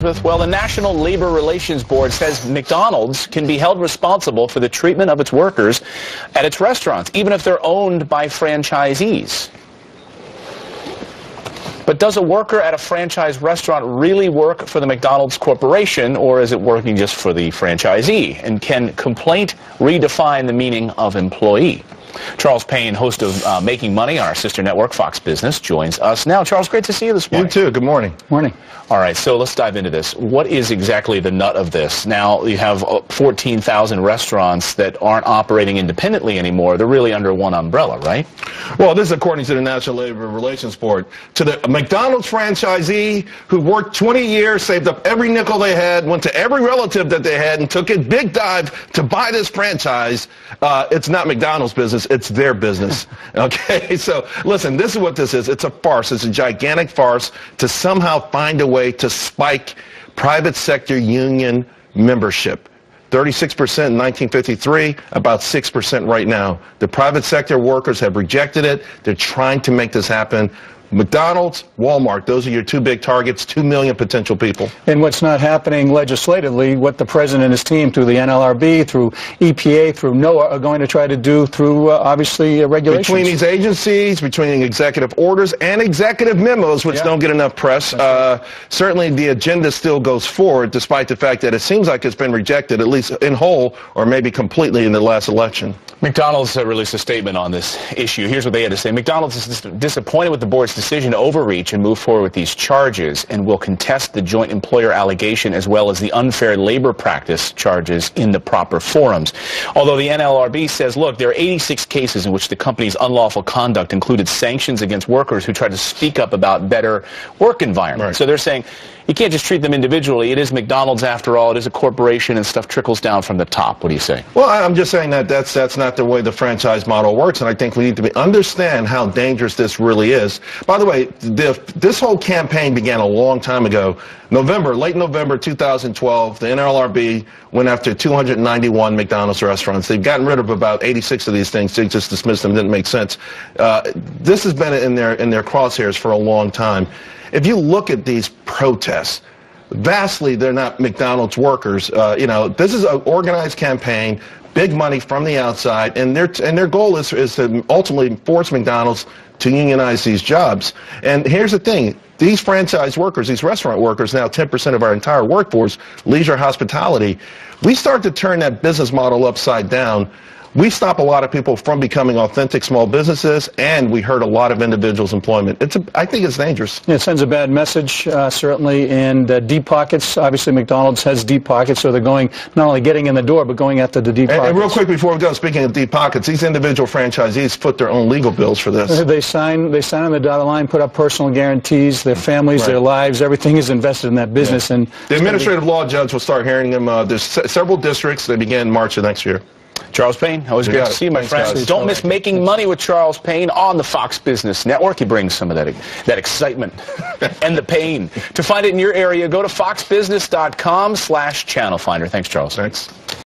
Well, the National Labor Relations Board says McDonald's can be held responsible for the treatment of its workers at its restaurants, even if they're owned by franchisees. But does a worker at a franchise restaurant really work for the McDonald's Corporation, or is it working just for the franchisee? And can complaint redefine the meaning of employee? Charles Payne, host of Making Money on our sister network, Fox Business, joins us now. Charles, great to see you this morning. You too. Good morning. Morning. All right, so let's dive into this. What is exactly the nut of this? Now, you have 14,000 restaurants that aren't operating independently anymore. They're really under one umbrella, right? Well, this is according to the National Labor Relations Board. To the McDonald's franchisee who worked 20 years, saved up every nickel they had, went to every relative that they had, and took a big dive to buy this franchise, it's not McDonald's business. It's their business. Okay? So, listen, this is what this is. It's a farce. It's a gigantic farce to somehow find a way to spike private sector union membership. 36% in 1953, about 6% right now. The private sector workers have rejected it. They're trying to make this happen. McDonald's, Walmart, those are your two big targets, 2 million potential people. And what's not happening legislatively, what the president and his team through the NLRB, through EPA, through NOAA are going to try to do through, obviously, regulations. Between these agencies, between executive orders and executive memos, which don't get enough press, certainly the agenda still goes forward, despite the fact that it seems like it's been rejected, at least in whole, or maybe completely in the last election. McDonald's released a statement on this issue. Here's what they had to say. McDonald's is disappointed with the board's decision to overreach and move forward with these charges and will contest the joint employer allegation as well as the unfair labor practice charges in the proper forums. Although the NLRB says, look, there are 86 cases in which the company's unlawful conduct included sanctions against workers who tried to speak up about better work environment. Right. So they're saying you can't just treat them individually. It is McDonald's after all. It is a corporation and stuff trickles down from the top. What do you say? Well, I'm just saying that that's not the way the franchise model works, and I think we need to understand how dangerous this really is. By the way, this whole campaign began a long time ago. Late November 2012, the NLRB went after 291 McDonald's restaurants. They've gotten rid of about 86 of these things. They just dismissed them. Didn't make sense. This has been in their crosshairs for a long time. If you look at these protests, vastly they're not McDonald's workers. This is an organized campaign, big money from the outside, and their goal is to ultimately force McDonald's to unionize these jobs. And here's the thing. These franchise workers, these restaurant workers, now 10% of our entire workforce, leisure, hospitality, we start to turn that business model upside down. We stop a lot of people from becoming authentic small businesses, and we hurt a lot of individuals' employment. I think it's dangerous. Yeah, it sends a bad message, certainly, and deep pockets. Obviously, McDonald's has deep pockets, so they're going, not only getting in the door, but going after the deep pockets. And real quick before we go, speaking of deep pockets, these individual franchisees foot their own legal bills for this. They sign on the dotted line, put up personal guarantees, their families, their lives, everything is invested in that business. Yeah. And the administrative law judge will start hearing them. There's several districts. They begin March of next year. Charles Payne, always great to see you, my friend. Don't miss Making Money with Charles Payne on the Fox Business Network. He brings some of that excitement and the pain. To find it in your area, go to foxbusiness.com/channel finder. Thanks, Charles. Thanks.